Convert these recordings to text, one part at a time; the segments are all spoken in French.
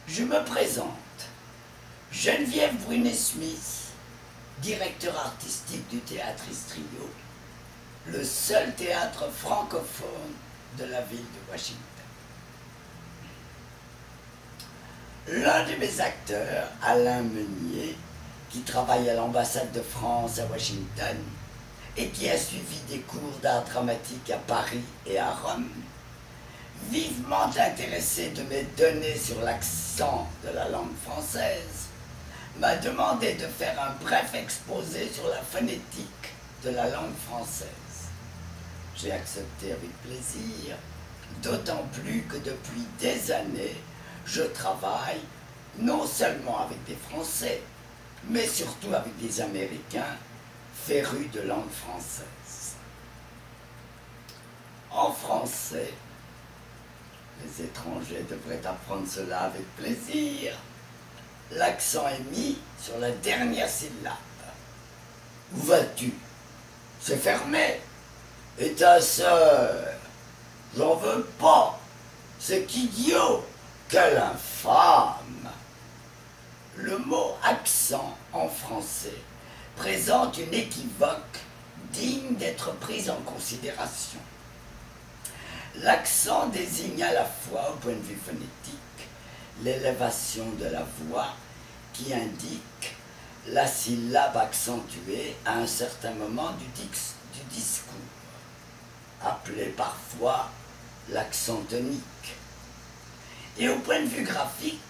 Je me présente, Geneviève Brunet-Smith, directeur artistique du Théâtre Istrio, le seul théâtre francophone de la ville de Washington. L'un de mes acteurs, Alain Meunier, qui travaille à l'ambassade de France à Washington et qui a suivi des cours d'art dramatique à Paris et à Rome, vivement intéressé de mes données sur l'accent de la langue française, m'a demandé de faire un bref exposé sur la phonétique de la langue française. J'ai accepté avec plaisir, d'autant plus que depuis des années, je travaille non seulement avec des Français, mais surtout avec des Américains férus de langue française. En français, les étrangers devraient apprendre cela avec plaisir. L'accent est mis sur la dernière syllabe. Où vas-tu? C'est fermé. Et ta sœur? J'en veux pas. C'est idiot. Quelle infâme! Le mot accent en français présente une équivoque digne d'être prise en considération. L'accent désigne à la fois, au point de vue phonétique, l'élévation de la voix qui indique la syllabe accentuée à un certain moment du discours, appelé parfois l'accent tonique. Et au point de vue graphique,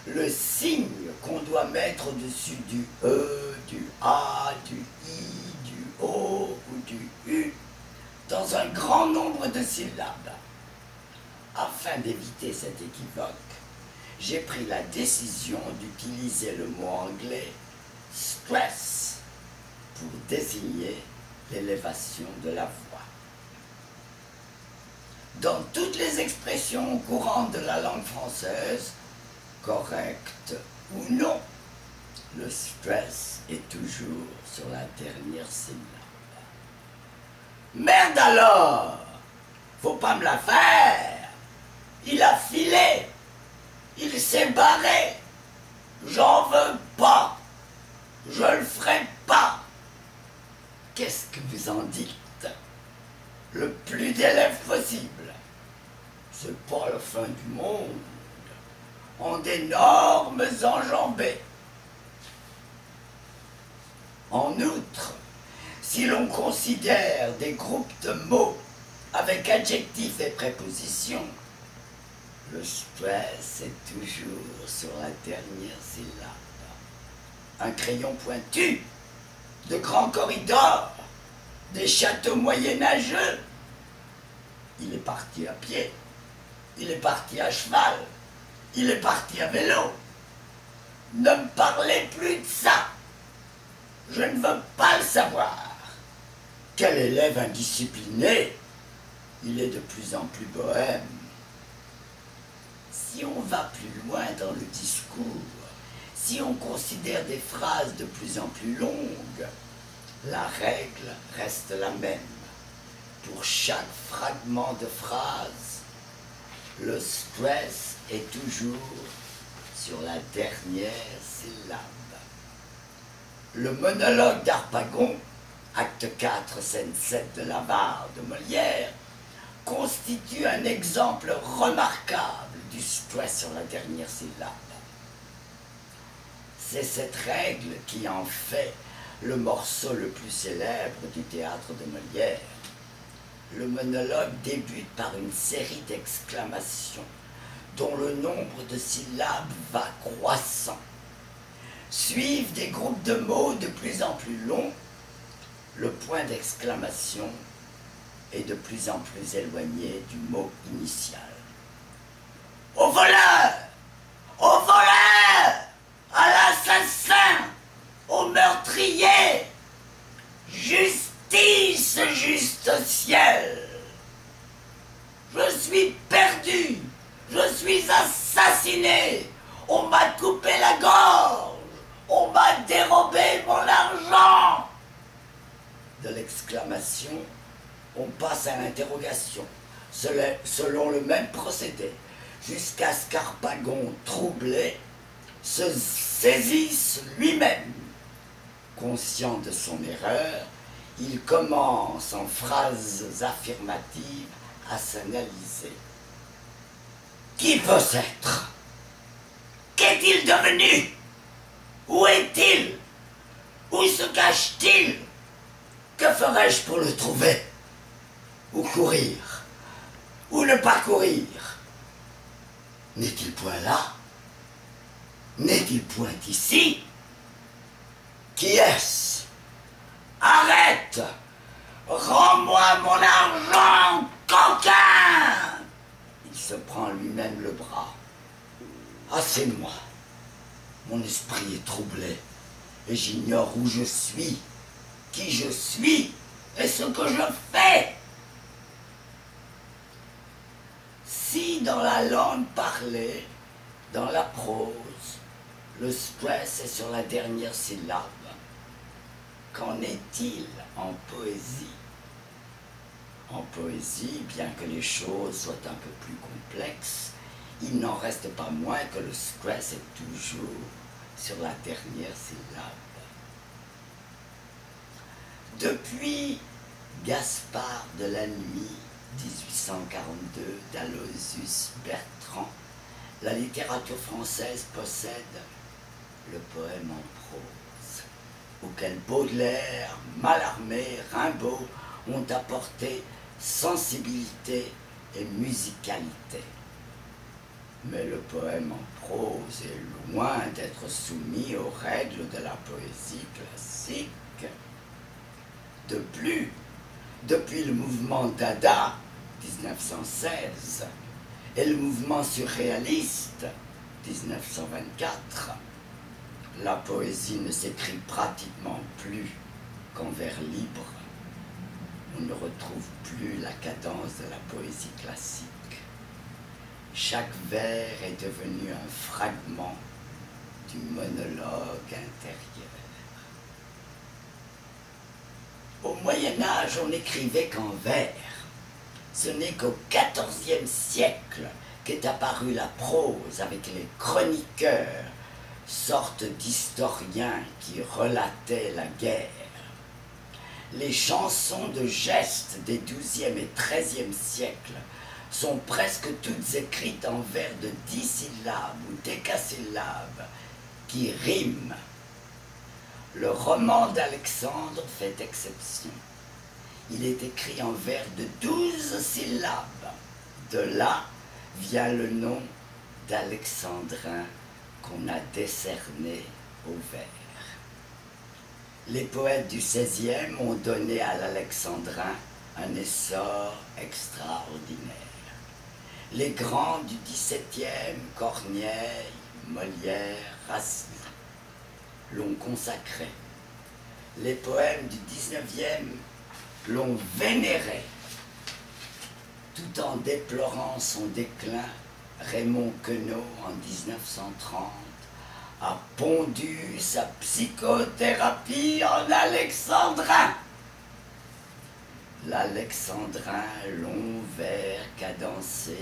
le signe qu'on doit mettre au-dessus du E, du A, du I, du O ou du U dans un grand nombre de syllabes. Afin d'éviter cette équivoque, j'ai pris la décision d'utiliser le mot anglais « stress » pour désigner l'élévation de la voix. Dans toutes les expressions courantes de la langue française, correctes ou non, le stress est toujours sur la dernière syllabe. Merde alors! Faut pas me la faire! Il a filé! Il s'est barré! J'en veux pas! Je le ferai pas! Qu'est-ce que vous en dites? Le plus d'élèves possible. C'est pas la fin du monde. En d'énormes enjambées. En outre, si l'on considère des groupes de mots avec adjectifs et prépositions, le stress est toujours sur la dernière syllabe. Un crayon pointu, de grands corridors, des châteaux moyenâgeux. Il est parti à pied, il est parti à cheval, il est parti à vélo. Ne me parlez plus de ça. Je ne veux pas le savoir. Quel élève indiscipliné. Il est de plus en plus bohème. Si on va plus loin dans le discours, si on considère des phrases de plus en plus longues, la règle reste la même. Pour chaque fragment de phrase, le stress est toujours sur la dernière syllabe. Le monologue d'Harpagon, acte 4, scène 7 de l'Avare de Molière, constitue un exemple remarquable du stress sur la dernière syllabe. C'est cette règle qui en fait le morceau le plus célèbre du théâtre de Molière. Le monologue débute par une série d'exclamations dont le nombre de syllabes va croissant. Suivent des groupes de mots de plus en plus longs. Le point d'exclamation est de plus en plus éloigné du mot initial. Au voleur! Au voleur! À l'assassin! Au meurtrier! Justice juste ciel! Je suis perdu! Je suis assassiné! On m'a coupé la gorge! On m'a dérobé mon argent! De l'exclamation, on passe à l'interrogation, selon le même procédé. jusqu'à ce qu'Harpagon, troublé, se saisisse lui-même. Conscient de son erreur, il commence en phrases affirmatives à s'analyser. Qui peut être? Qu'est-il devenu? Où est-il? Où se cache-t-il? Que ferais-je pour le trouver? Où courir? Où ne pas courir? N'est-il point là? N'est-il point ici? Qui est-ce? Arrête! Rends-moi mon argent, coquin! Il se prend lui-même le bras. Ah, c'est moi. Mon esprit est troublé et j'ignore où je suis, qui je suis et ce que je fais. Si dans la langue parlée, dans la prose, le stress est sur la dernière syllabe, qu'en est-il en poésie? En poésie, bien que les choses soient un peu plus complexes, il n'en reste pas moins que le stress est toujours sur la dernière syllabe. Depuis Gaspard de la Nuit, 1842, d'Aloysius Bertrand, la littérature française possède le poème en prose, auquel Baudelaire, Mallarmé, Rimbaud ont apporté sensibilité et musicalité. Mais le poème en prose est loin d'être soumis aux règles de la poésie classique. De plus, depuis le mouvement Dada, 1916, et le mouvement surréaliste, 1924, la poésie ne s'écrit pratiquement plus qu'en vers libre. On ne retrouve plus la cadence de la poésie classique. Chaque vers est devenu un fragment du monologue intérieur. Au Moyen-Âge, on n'écrivait qu'en vers. Ce n'est qu'au XIVe siècle qu'est apparue la prose avec les chroniqueurs, sorte d'historiens qui relataient la guerre. Les chansons de gestes des XIIe et XIIIe siècles sont presque toutes écrites en vers de 10 syllabes ou décasyllabes qui riment. Le roman d'Alexandre fait exception. Il est écrit en vers de 12 syllabes. De là vient le nom d'Alexandrin qu'on a décerné au vers. Les poètes du XVIe ont donné à l'alexandrin un essor extraordinaire. Les grands du XVIIe, Corneille, Molière, Racine, l'ont consacré. Les poèmes du XIXe l'ont vénéré. Tout en déplorant son déclin, Raymond Queneau, en 1930, a pondu sa psychothérapie en alexandrin. L'alexandrin, long vers cadencé,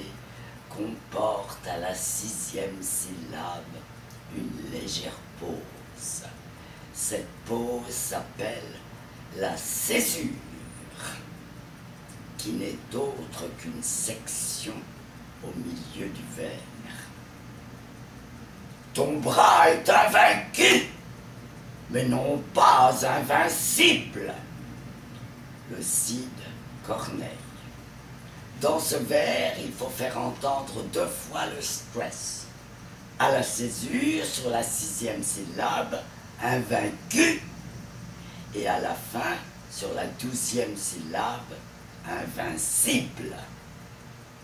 comporte à la 6e syllabe une légère pause. Cette pause s'appelle la césure, qui n'est autre qu'une section au milieu du vers. Ton bras est invaincu, mais non pas invincible. Le Cid Corneille. Dans ce vers, il faut faire entendre 2 fois le stress. À la césure, sur la 6e syllabe, invaincu, et à la fin, sur la 12e syllabe, invincible.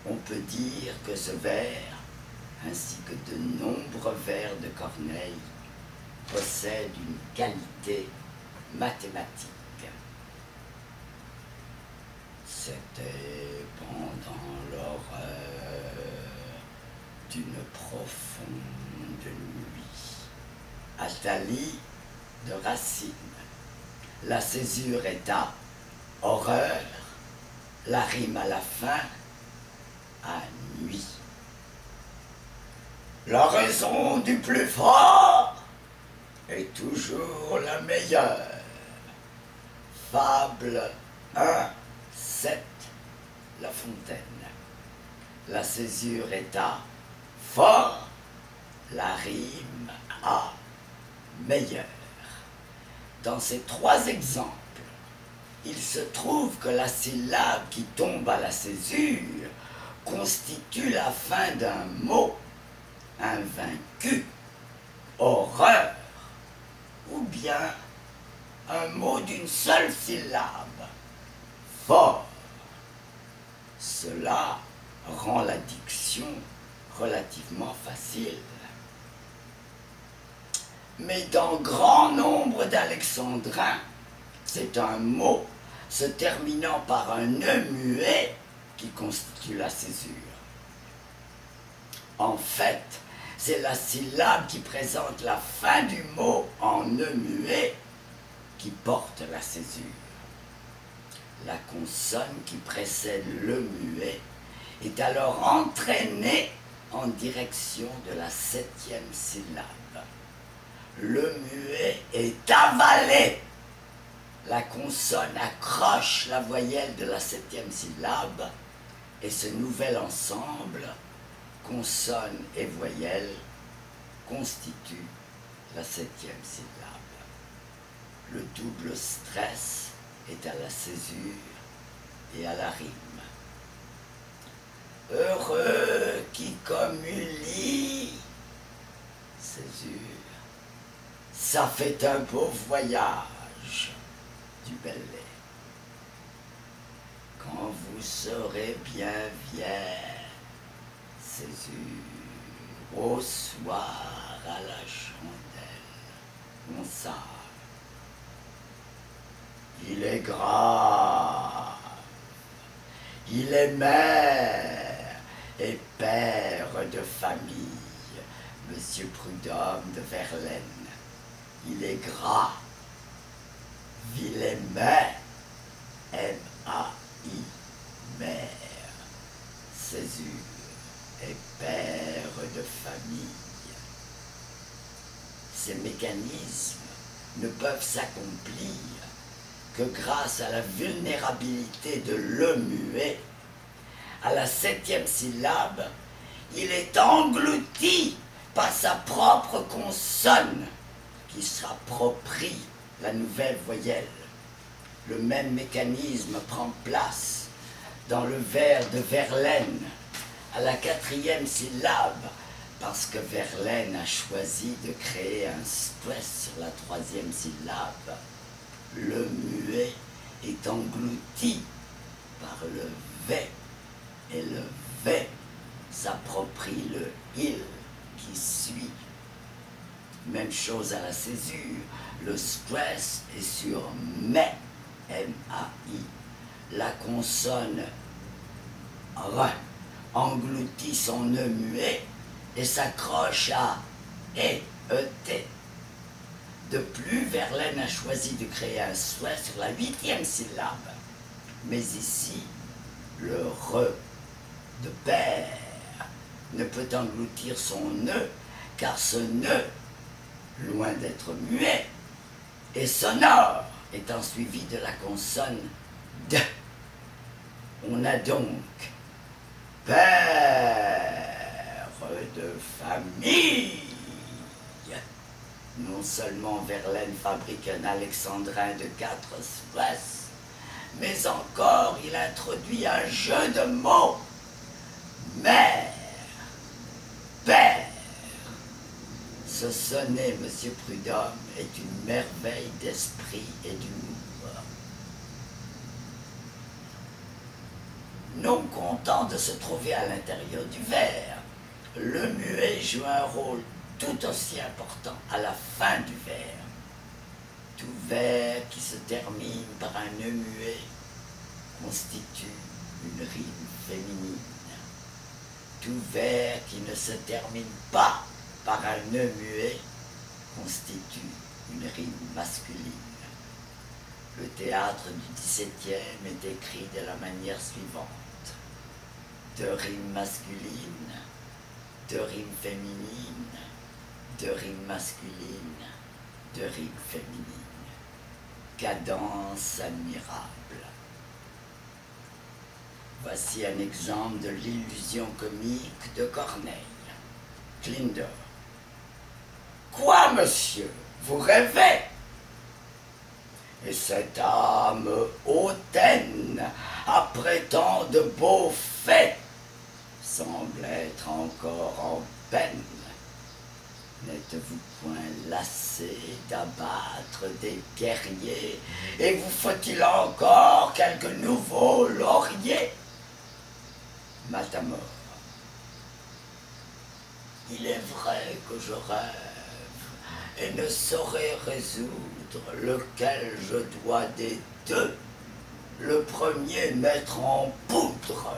On peut dire que ce vers, ainsi que de nombreux vers de Corneille, possède une qualité mathématique. C'était pendant l'horreur d'une profonde nuit. Athalie de Racine. La césure est à horreur, la rime à la fin à nuit. La raison du plus fort est toujours la meilleure. Fable 1, 7, La Fontaine. La césure est à fort, la rime à meilleur. Dans ces trois exemples, il se trouve que la syllabe qui tombe à la césure constitue la fin d'un mot, invaincu, horreur, ou bien un mot d'une seule syllabe, fort. Cela rend la diction relativement facile. Mais dans grand nombre d'alexandrins, c'est un mot se terminant par un nœud muet qui constitue la césure. En fait, c'est la syllabe qui présente la fin du mot en nœud muet qui porte la césure. La consonne qui précède le muet est alors entraînée en direction de la septième syllabe. Le muet est avalé. La consonne accroche la voyelle de la septième syllabe et ce nouvel ensemble, consonne et voyelle, constitue la septième syllabe. Le double stress est à la césure et à la rime. Heureux qui communie, césure, ça fait un beau voyage du bel lait. Quand vous serez bien vierge, césure, au soir à la chandelle, on s'arrête. Il est grave, il est mère et père de famille, Monsieur Prudhomme de Verlaine. Il est gras, vilain mère, M-A-I, mère, césure et père de famille. Ces mécanismes ne peuvent s'accomplir que grâce à la vulnérabilité de le muet, à la septième syllabe, il est englouti par sa propre consonne qui s'approprie la nouvelle voyelle. Le même mécanisme prend place dans le vers de Verlaine, à la quatrième syllabe, parce que Verlaine a choisi de créer un stress sur la troisième syllabe. Le muet est englouti par le V, et le V s'approprie le il qui suit. Même chose à la césure, le stress est sur mais, M-A-I. La consonne R engloutit son nœud muet et s'accroche à E-E-T. De plus, Verlaine a choisi de créer un souhait sur la huitième syllabe. Mais ici, le re de père ne peut engloutir son nœud, car ce nœud, loin d'être muet, est sonore, étant suivi de la consonne D. On a donc père de famille. Non seulement Verlaine fabrique un alexandrin de 4 stress, mais encore il introduit un jeu de mots. Mère, père. Ce sonnet, Monsieur Prudhomme, est une merveille d'esprit et d'humour. Non content de se trouver à l'intérieur du vers, le muet joue un rôle tout aussi important à la fin du vers. Tout vers qui se termine par un nœud muet constitue une rime féminine. Tout vers qui ne se termine pas par un nœud muet constitue une rime masculine. Le théâtre du XVIIe est écrit de la manière suivante. 2 rimes masculines, de rimes féminines, de rimes masculines, de rimes féminines. Cadence admirable. Voici un exemple de l'illusion comique de Corneille. Klinder. Quoi, monsieur? Vous rêvez? Et cette âme hautaine, après tant de beaux faits, semble être encore en peine. N'êtes-vous point lassé d'abattre des guerriers, et vous faut-il encore quelques nouveaux lauriers? Matamor. Il est vrai que je rêve, et ne saurais résoudre lequel je dois des deux. Le premier mettre en poudre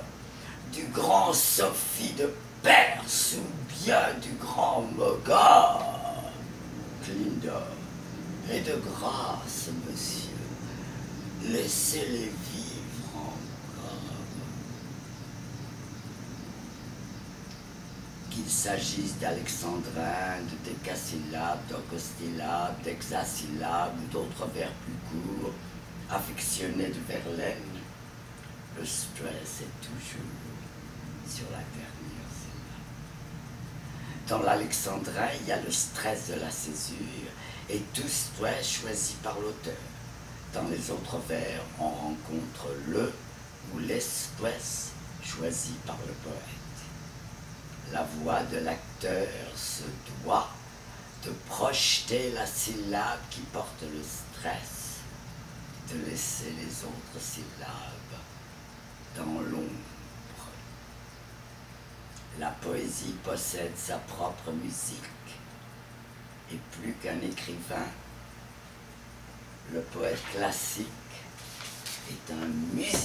du grand Sophie de Perse ou bien du grand Mogor. Klinder. Et de grâce, monsieur, laissez-les vivre encore. Qu'il s'agisse d'alexandrins, de décasyllabes, d'encostyllabes, d'hexasyllabes ou d'autres vers plus courts, affectionnés de Verlaine, le stress est toujours sur la dernière syllabe. Dans l'alexandrin, il y a le stress de la césure et tout stress choisi par l'auteur. Dans les autres vers, on rencontre le ou les stress choisis par le poète. La voix de l'acteur se doit de projeter la syllabe qui porte le stress, de laisser les autres syllabes dans l'ombre. La poésie possède sa propre musique, et plus qu'un écrivain, le poète classique est un musicien.